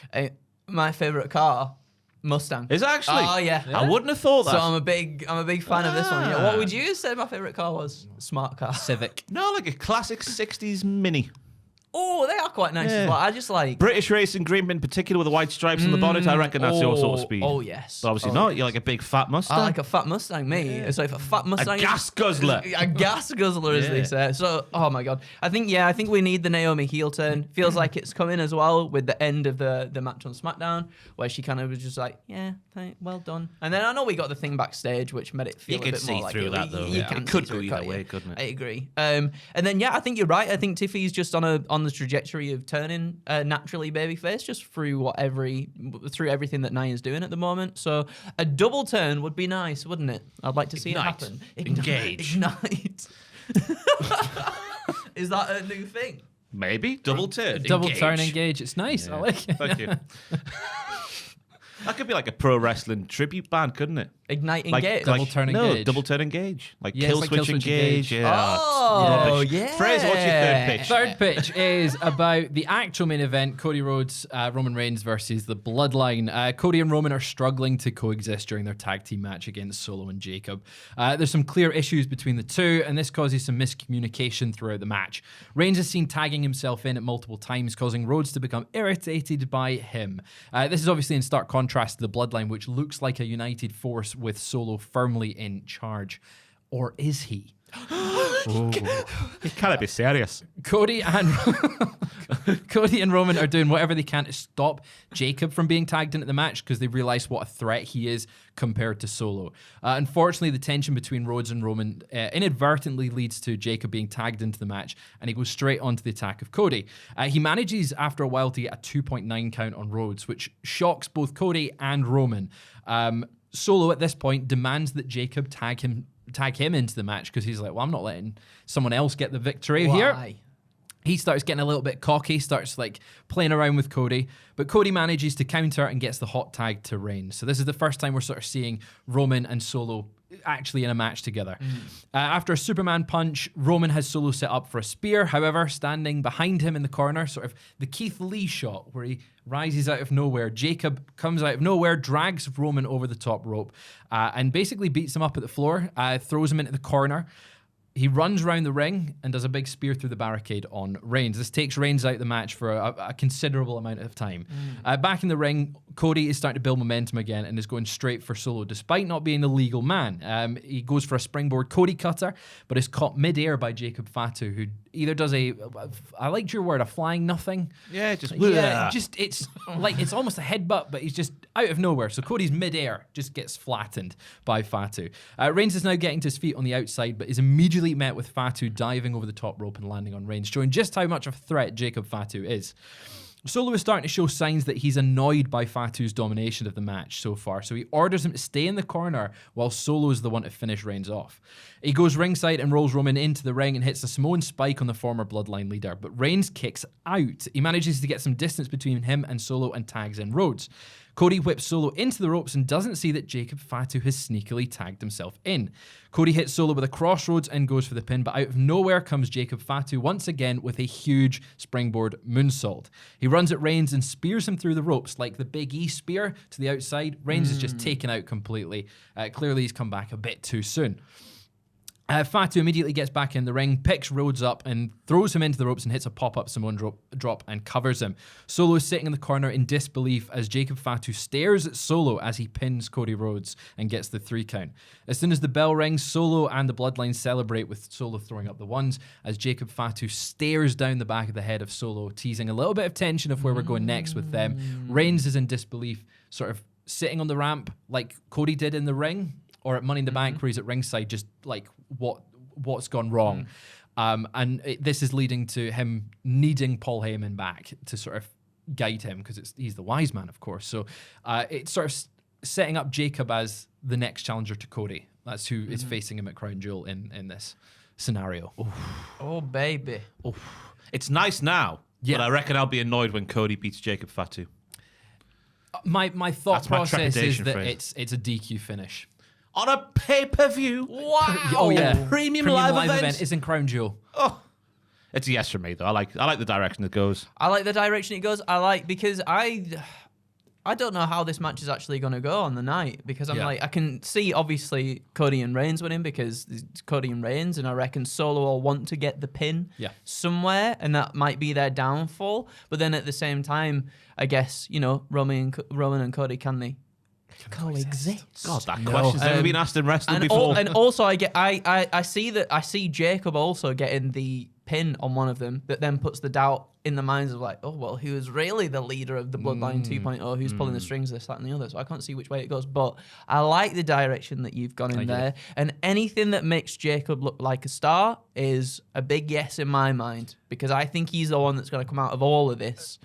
My favorite car, Mustang.
Is it actually?
Oh yeah.
I wouldn't have thought that.
So I'm a big fan of this one. Yeah. What would you say my favorite car was? Smart car.
Civic.
No, like a classic 60s Mini.
Oh, they are quite nice as well. I just like
British racing green in particular with the white stripes on the bonnet. I reckon that's your sort of speed.
Oh yes.
But obviously not. You're like a big fat Mustang.
I like a fat Mustang, me. It's like a fat Mustang.
A gas guzzler.
A gas guzzler, as they say. So, oh my God. I think we need the Naomi heel turn. Feels like it's coming as well with the end of the match on SmackDown, where she kind of was just like, yeah, well done. And then I know we got the thing backstage, which made it feel
You
a
could
bit
see
more like
through that, though.
You
Yeah.
can
It could
see
go
through
either
it,
way,
yeah.
couldn't it?
I agree. And then I think you're right. I think Tiffy's just on the trajectory of turning naturally babyface just through everything that Nia's doing at the moment. So a double turn would be nice, wouldn't it? I'd like to see
Ignite.
it happen.
Engage.
Ignite. Is that a new thing?
Maybe. Double turn.
Double turn engage. It's nice. I like it.
Thank you. That could be like a pro wrestling tribute band, couldn't it?
Ignite
Like,
engage.
Double turn
No,
engage.
double turn engage. Like
Yeah,
kill
it's like
switch
kill switch
engage.
engage.
Yeah.
Oh,
rubbish.
yeah.
Fraser, what's your third pitch?
Third pitch is about the actual main event, Cody Rhodes, Roman Reigns versus the Bloodline. Cody and Roman are struggling to coexist during their tag team match against Solo and Jacob. There's some clear issues between the two, and this causes some miscommunication throughout the match. Reigns is seen tagging himself in at multiple times, causing Rhodes to become irritated by him. This is obviously in stark contrast to the Bloodline, which looks like a united force with Solo firmly in charge. Or is he?
You can't be serious.
Cody and Roman are doing whatever they can to stop Jacob from being tagged into the match because they realize what a threat he is compared to Solo. Unfortunately, the tension between Rhodes and Roman inadvertently leads to Jacob being tagged into the match, and he goes straight onto the attack of Cody. He manages after a while to get a 2.9 count on Rhodes, which shocks both Cody and Roman. Solo at this point demands that Jacob tag him into the match because he's like, well, I'm not letting someone else get the victory here. He starts getting a little bit cocky, starts like playing around with Cody, but Cody manages to counter and gets the hot tag to Reigns. So this is the first time we're sort of seeing Roman and Solo actually in a match together. After a Superman punch, Roman has Solo set up for a spear. However, standing behind him in the corner, sort of the Keith Lee shot where he rises out of nowhere. Jacob comes out of nowhere, drags Roman over the top rope, and basically beats him up at the floor, throws him into the corner. He runs around the ring and does a big spear through the barricade on Reigns. This takes Reigns out of the match for a considerable amount of time. Back in the ring, Cody is starting to build momentum again and is going straight for Solo, despite not being the legal man. He goes for a springboard Cody cutter, but is caught mid-air by Jacob Fatu, who either does I liked your word, a flying nothing.
It's almost a headbutt,
but he's just out of nowhere. So Cody's mid-air, just gets flattened by Fatu. Reigns is now getting to his feet on the outside, but is immediately met with Fatu diving over the top rope and landing on Reigns, showing just how much of a threat Jacob Fatu is. Solo is starting to show signs that he's annoyed by Fatu's domination of the match so far, so he orders him to stay in the corner while Solo is the one to finish Reigns off. He goes ringside and rolls Roman into the ring and hits a Samoan spike on the former Bloodline leader, but Reigns kicks out. He manages to get some distance between him and Solo and tags in Rhodes. Cody whips Solo into the ropes and doesn't see that Jacob Fatu has sneakily tagged himself in. Cody hits Solo with a crossroads and goes for the pin, but out of nowhere comes Jacob Fatu once again with a huge springboard moonsault. He runs at Reigns and spears him through the ropes like the Big E spear to the outside. Reigns is just taken out completely. Clearly he's come back a bit too soon. Fatu immediately gets back in the ring, picks Rhodes up and throws him into the ropes and hits a pop-up Samoan drop and covers him. Solo is sitting in the corner in disbelief as Jacob Fatu stares at Solo as he pins Cody Rhodes and gets the 3 count. As soon as the bell rings, Solo and the Bloodline celebrate with Solo throwing up the ones as Jacob Fatu stares down the back of the head of Solo, teasing a little bit of tension of where we're going next with them. Reigns is in disbelief, sort of sitting on the ramp like Cody did in the ring, or at Money in the Bank where he's at ringside, just like what's gone wrong. This is leading to him needing Paul Heyman back to sort of guide him because he's the wise man, of course. So it's sort of setting up Jacob as the next challenger to Cody. That's who is facing him at Crown Jewel in this scenario.
Oh, baby.
It's nice now, but I reckon I'll be annoyed when Cody beats Jacob Fatu.
My thought process is that
phrase.
it's a DQ finish.
On a pay-per-view.
Wow.
Oh yeah,
Premium live event
is in Crown Jewel.
Oh, it's a yes from me though. I like the direction it goes.
I like the direction it goes. Because I don't know how this match is actually going to go on the night because I can see obviously Cody and Reigns winning because it's Cody and Reigns, and I reckon Solo will want to get the pin somewhere, and that might be their downfall. But then at the same time, I guess Roman and Cody can they coexist?
God, that question's never been asked in wrestling before.
And also, I see Jacob also getting the pin on one of them that then puts the doubt in the minds of like, oh well, who is really the leader of the Bloodline 2.0? Who's pulling the strings? This, that, and the other. So I can't see which way it goes. But I like the direction that you've gone in there, and anything that makes Jacob look like a star is a big yes in my mind because I think he's the one that's going to come out of all of this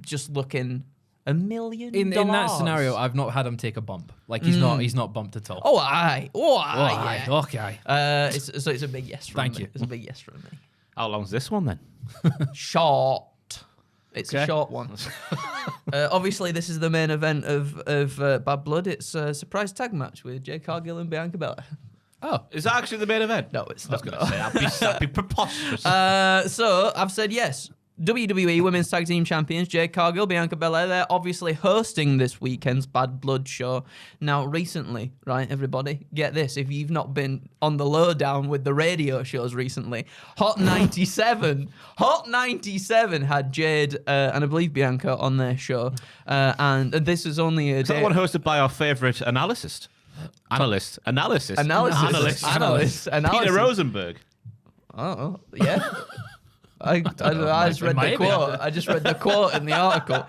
just looking $1 million.
In that scenario, I've not had him take a bump. Like he's not bumped at all.
Yeah.
Okay.
It's a big yes from me.
Thank you.
It's a big yes from me.
How long's this one then?
Short. It's a short one. Obviously, this is the main event of Bad Blood. It's a surprise tag match with Jade Cargill and Bianca Belair.
Oh, is that actually the main event?
No, it's
not. I was going to say, that'd be preposterous.
So I've said yes. WWE Women's Tag Team Champions Jade Cargill, Bianca Belair, they're obviously hosting this weekend's Bad Blood show. Now, recently, right, everybody, get this, if you've not been on the lowdown with the radio shows recently, Hot 97 had Jade and I believe Bianca on their show. And this is only a
Is that the one hosted by our favourite analyst? Analysis.
Analyst.
Peter Rosenberg.
Oh, yeah. I just read the quote. I just read the quote in the article.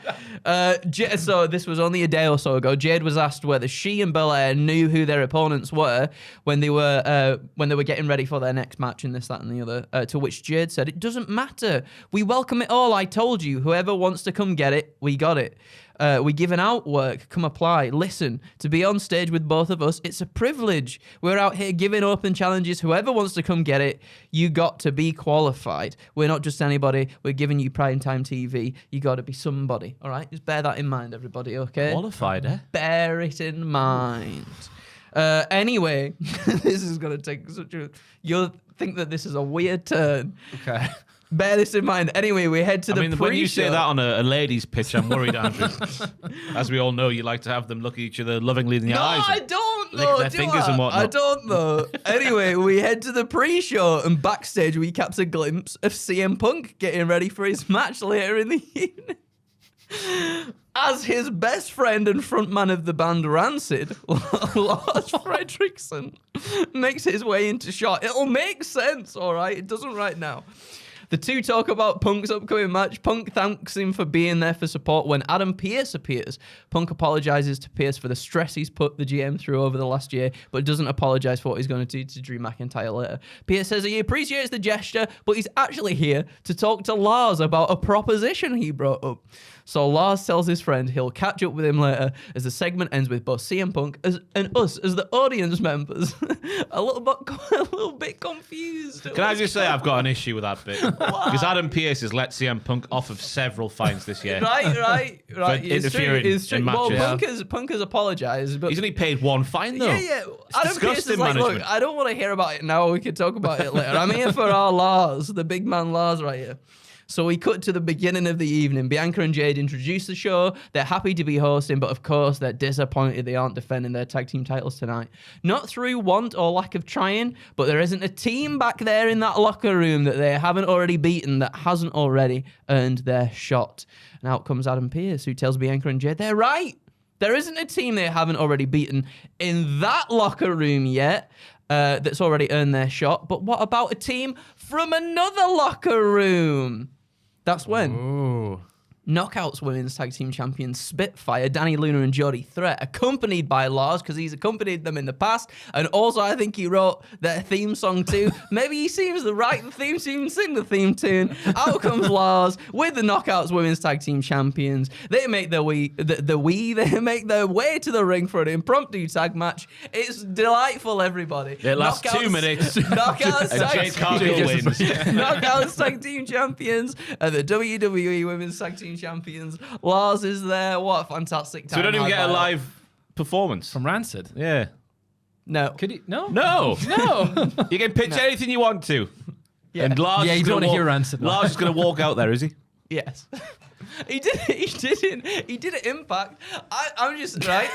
So this was only a day or so ago. Jade was asked whether she and Belair knew who their opponents were when they were getting ready for their next match and this, that, and the other. To which Jade said, "It doesn't matter. We welcome it all. I told you. Whoever wants to come get it, we got it. We giving out work. Come apply. Listen, to be on stage with both of us, it's a privilege. We're out here giving open challenges. Whoever wants to come get it, you got to be qualified. We're not just anybody. We're giving you prime time TV. You got to be somebody. All right? Just bear that in mind, everybody, okay?
Qualified, eh?
Bear it in mind. Anyway, this is going to take such a... You'll think that this is a weird turn.
Okay.
Bear this in mind. Anyway, we head to the pre-show.
When you say that on a ladies' pitch, I'm worried, Andrew. As we all know, you like to have them look at each other lovingly in the eyes.
No, I don't
lick
know.
their fingers and whatnot.
I don't know. Anyway, we head to the pre-show, and backstage we catch a glimpse of CM Punk getting ready for his match later in the evening. As his best friend and frontman of the band Rancid, Lars Fredrickson, makes his way into shot. It'll make sense, all right? It doesn't right now. The two talk about Punk's upcoming match. Punk thanks him for being there for support when Adam Pearce appears. Punk apologizes to Pearce for the stress he's put the GM through over the last year, but doesn't apologize for what he's going to do to Drew McIntyre later. Pearce says he appreciates the gesture, but he's actually here to talk to Lars about a proposition he brought up. So Lars tells his friend he'll catch up with him later as the segment ends with both CM Punk and us as the audience members a little bit confused.
Can I just say I've got an issue with that bit? Because Adam Pearce has let CM Punk off of several fines this year.
Right.
For interfering in matches.
Well, Punk has apologized, but
he's only paid one fine though.
Yeah. Adam Pearce is like,
management.
look, I don't want to hear about it now. We can talk about it later. I'm here for our Lars, the big man Lars right here. So we cut to the beginning of the evening. Bianca and Jade introduce the show. They're happy to be hosting, but of course they're disappointed they aren't defending their tag team titles tonight. Not through want or lack of trying, but there isn't a team back there in that locker room that they haven't already beaten that hasn't already earned their shot. And out comes Adam Pearce, who tells Bianca and Jade they're right. There isn't a team they haven't already beaten in that locker room yet. That's already earned their shot. But what about a team from another locker room? That's when Knockouts Women's Tag Team Champions Spitfire, Danny Luna and Jody Threat, accompanied by Lars, because he's accompanied them in the past, and also I think he wrote their theme song too. Maybe he seems to write the theme tune, sing the theme tune. Out comes Lars with the Knockouts Women's Tag Team Champions. They make their way to the ring for an impromptu tag match. It's delightful, everybody.
It lasts 2 minutes.
Knockouts
Jade Cargill wins.
Knockouts Tag Team Champions and the WWE Women's Tag Team Champions. Lars is there. What a fantastic time.
So we don't even get a live performance
From Rancid?
Yeah.
No.
Could he? No.
No.
No.
You can pitch anything you want to.
Yeah.
And Lars
Yeah,
is
you
gonna
don't wanna
walk-
hear Rancid.
Lars is going to walk out there, is he?
Yes. He did it Impact. I'm just right.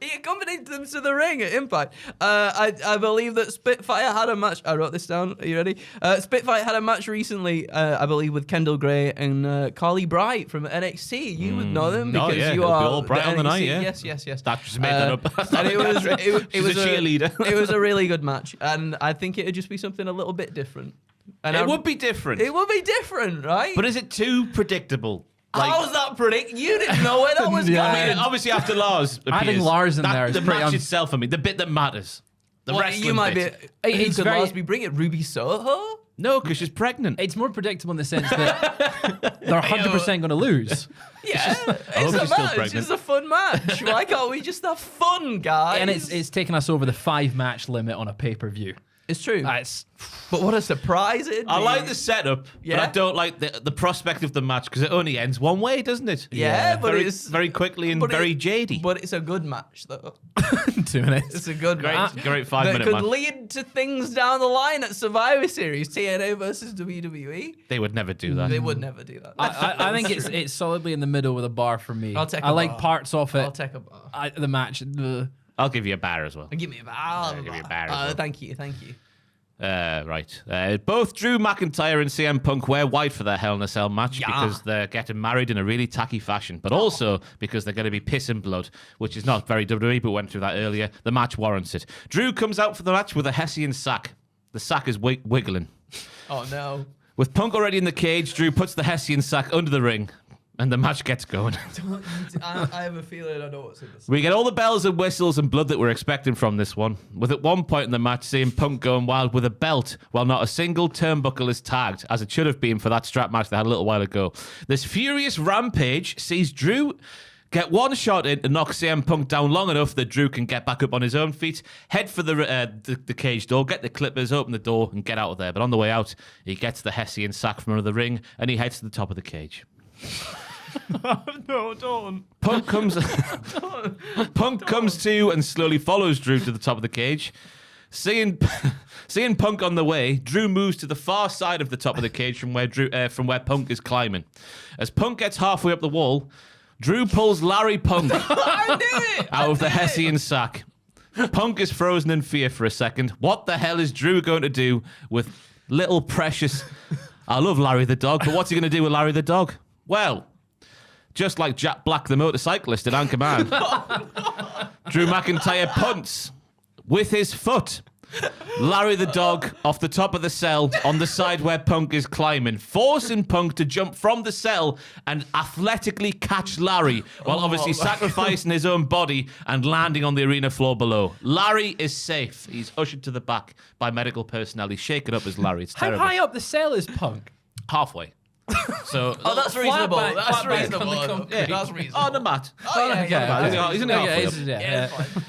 He accompanied them to the ring at Impact. I believe that Spitfire had a match. I wrote this down. Are you ready? Spitfire had a match recently, I believe, with Kendall Gray and Carly Bright from NXT. You would know them
No,
because
yeah,
you
it'll be
are
all Bright
the
on the
NXT.
night, yeah.
Yes.
That just made that up.
And it was
She's a cheerleader.
It was a really good match, and I think it would just be something a little bit different. And
It would be different.
It would be different, right?
But is it too predictable?
How's that predict? You didn't know where that was
Yeah.
going.
I mean, obviously after Lars appears,
Adding Lars in there is
the
pretty
match itself, the bit that matters. The
Well,
wrestling
you might
bit.
be. Who
It's
could
very-
Lars be bringing? Ruby Soho?
No, because she's pregnant.
It's more predictable in the sense that they're 100% going to lose.
Yeah,
hope
it's a
she's still
match.
pregnant.
It's a fun match. Why can't we just have fun, guys?
And it's taken us over the 5-match limit on a pay-per-view.
It's true.
That's
But what a surprise it'd be.
I like the setup, but
Yeah.
I don't like the prospect of the match because it only ends one way, doesn't it?
Yeah, but
very,
it's
very quickly and
but
very
it-
jadey.
But it's a good match, though.
2 minutes.
It's a good
Great,
match.
great
That
5-minute
could
match.
lead to things down the line at Survivor Series, TNA versus WWE.
They would never do that.
They would never do that.
I think it's solidly in the middle with a bar for me.
I'll take
I
a
like
bar.
parts of it.
I'll take a bar.
The match.
I'll give you a bar as well.
Give me a bar.
I'll give you a bar as well.
Thank you.
Right. Both Drew McIntyre and CM Punk wear white for their Hell in a Cell match because they're getting married in a really tacky fashion, but also because they're going to be pissing blood, which is not very WWE, but we went through that earlier. The match warrants it. Drew comes out for the match with a Hessian sack. The sack is wiggling.
Oh, no.
With Punk already in the cage, Drew puts the Hessian sack under the ring, and the match gets going.
I have a feeling I know what's in this.
We get all the bells and whistles and blood that we're expecting from this one, with at one point in the match seeing Punk going wild with a belt while not a single turnbuckle is tagged, as it should have been for that strap match they had a little while ago. This furious rampage sees Drew get one shot in to knock CM Punk down long enough that Drew can get back up on his own feet, head for the cage door, get the clippers, open the door, and get out of there. But on the way out, he gets the Hessian sack from under the ring, and he heads to the top of the cage.
No, don't.
Punk comes to and slowly follows Drew to the top of the cage. Seeing Punk on the way, Drew moves to the far side of the top of the cage from where Punk is climbing. As Punk gets halfway up the wall, Drew pulls Larry Punk out of the Hessian sack. Punk is frozen in fear for a second. What the hell is Drew going to do with little precious... I love Larry the dog, but what's he going to do with Larry the dog? Well, just like Jack Black the motorcyclist in Anchorman, Drew McIntyre punts with his foot Larry the dog off the top of the cell on the side where Punk is climbing, forcing Punk to jump from the cell and athletically catch Larry while obviously sacrificing his own body and landing on the arena floor below. Larry is safe. He's ushered to the back by medical personnel. He's shaken up as Larry. It's
How
terrible.
high up the cell is Punk?
Halfway. So
That's reasonable.
back-
That's
flat back
reasonable.
on the concrete.
Yeah, that's reasonable.
on the mat.
Okay.
He's in the halfway up.
Yeah, it's fine.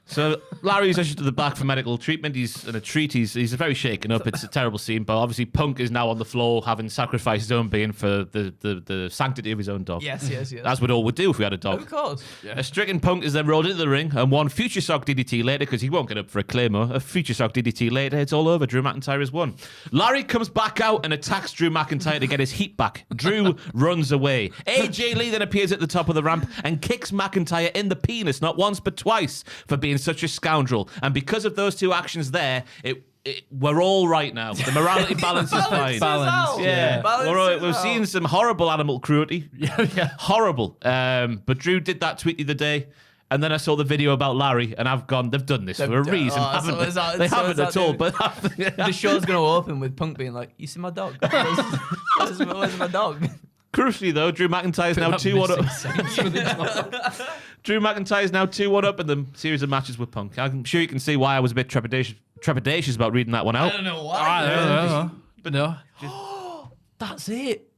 So Larry's ushered to the back for medical treatment. He's in a treat. He's very shaken up. It's a terrible scene. But obviously Punk is now on the floor, having sacrificed his own being for the sanctity of his own dog.
Yes.
As we'd all would do if we had a dog.
Of course.
A stricken Punk is then rolled into the ring, and one Future Shock DDT later, because he won't get up for a Claymore, a Future Shock DDT later, it's all over. Drew McIntyre has won. Larry comes back out and attacks Drew McIntyre to get his heat back. Drew runs away. AJ Lee then appears at the top of the ramp and kicks McIntyre in the penis, not once but twice, for being such a scoundrel. And because of those two actions there, we're all right now. The morality balance is fine.
Balance.
Yeah,
Balance
we're all right.
is
We've
out.
seen some horrible animal cruelty. Horrible. But Drew did that tweet the other day, and then I saw the video about Larry, and I've gone, they've done this for a reason, haven't they? They haven't at all. But
The show's going to open with Punk being like, "You see my dog? Where's my dog?"
crucially, though, Drew McIntyre's now 2-1 up. Drew McIntyre's now 2-1 up in the series of matches with Punk. I'm sure you can see why I was a bit trepidatious about reading that one out.
I don't know why.
I don't know. But no.
That's it.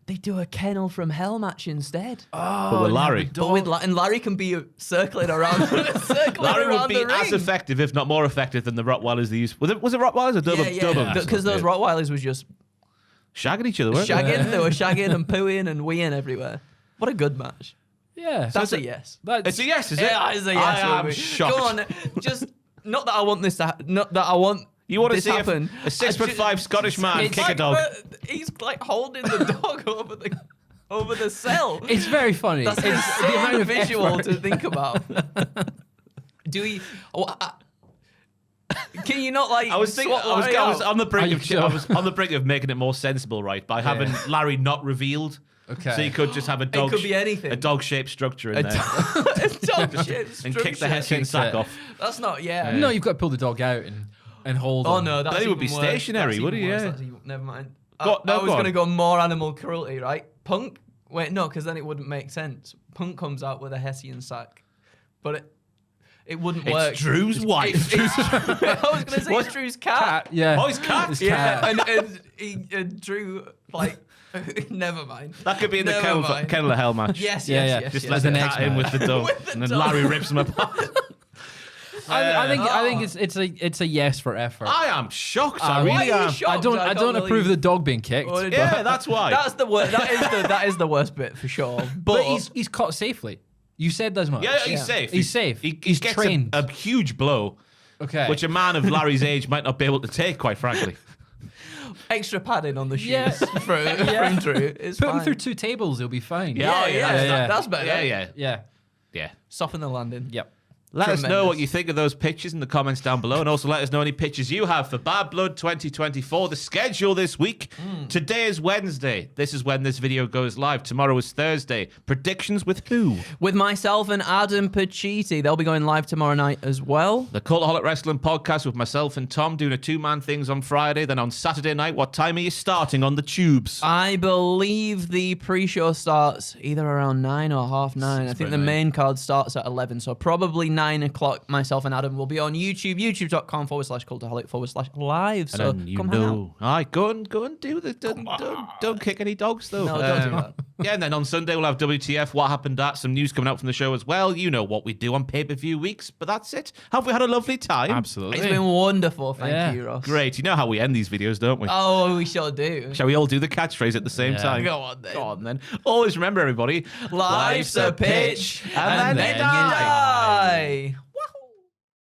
They do a Kennel from Hell match instead.
But with Larry.
But with and Larry can be circling around.
Larry would be as effective, if not more effective, than the Rottweilers they used. Was it Rottweilers or Dobermans?
Because those Rottweilers was just
shagging each other, weren't they?
shagging. They were shagging and pooing and weeing everywhere. What a good match.
Yeah.
That's a yes.
It's a yes, is it?
Yeah, it's a yes.
I am
Ruby.
shocked.
Go on, just not that I want this to. Not that I want.
You want to
this
see
happen.
a 6'5" Scottish man kick a dog?
He's like holding the dog over the cell.
It's very funny.
That's
It's
the amount of
effort.
visual to think about. Do we? Can you not like?
I was thinking.
swap
I was
Larry
on the brink
Are
of.
you
I
sure?
was on the brink of making it more sensible, right? By having Larry not revealed.
Okay.
So you could just have a dog.
It could be anything.
A dog-shaped structure in there,
a dog shit
and kick the Hessian sack off.
That's not. Yeah.
No, you've got to pull the dog out and hold
Oh
on.
no, that's
Then he would be
even worse.
stationary,
That's
would
even
he?
worse.
Yeah.
That's even- Never mind.
Go-
I was
go
going to
on.
go more animal cruelty, right? Punk. Wait, no, because then it wouldn't make sense. Punk comes out with a Hessian sack, but it wouldn't work.
It's Drew's wife.
I was going to say it's Drew's cat.
Yeah.
Oh, his cat.
His
Yeah,
cat.
and Drew like. Never mind.
That could be in the
Never mind.
Kennel of Hell match.
Yes,
Yeah,
yes,
yeah.
yes.
Just
yes.
let
As
the
an
cat in
X-Man.
with the dog,
With the
and then
dog.
Larry rips him apart.
I think it's a yes for effort.
I am shocked. I
Why
really
are you
am.
shocked?
I don't
can't
approve of the
believe-
dog being kicked.
Well,
Yeah, that's why.
That's the worst. That is the worst bit for sure.
But he's caught safely. You said as much.
Yeah, he's
Yeah.
safe.
He's safe.
He
He's
gets
trained.
a huge blow,
Okay.
which a man of Larry's age might not be able to take, quite frankly.
extra padding on the shoes
Yeah.
from Drew. It's
Put him
fine.
through 2 tables, he'll be fine.
Yeah.
Yeah,
yeah,
that's better.
Yeah.
Yeah.
Soften the landing.
Yep.
Let us know
Tremendous.
what you think of those pictures in the comments down below, and also let us know any pictures you have for Bad Blood 2024. The schedule this week. Today is Wednesday. This is when this video goes live. Tomorrow is Thursday. Predictions with who?
With myself and Adam Pacitti. They'll be going live tomorrow night as well.
The Cultaholic Wrestling podcast with myself and Tom doing a two-man things on Friday. Then on Saturday night, what time are you starting on the tubes?
I believe the pre-show starts either around 9 or half 9. I think the main card starts at 11, so probably 9 o'clock. Myself and Adam will be on YouTube, youtube.com/cultaholic/live. So
and then
come hang out.
all right, go and do the don't kick any dogs though.
No, don't do that.
Yeah, and then on Sunday we'll have WTF. What happened? At some news coming out from the show as well. You know what we do on pay-per-view weeks, but that's it. Have we had a lovely time?
Absolutely.
It's been wonderful. Thank you, Ross.
Great. You know how we end these videos, don't we?
Oh, we sure do.
Shall we all do the catchphrase at the same time?
Go on then.
Go on then. Always remember, everybody.
Life's a pitch,
and then you die.
die.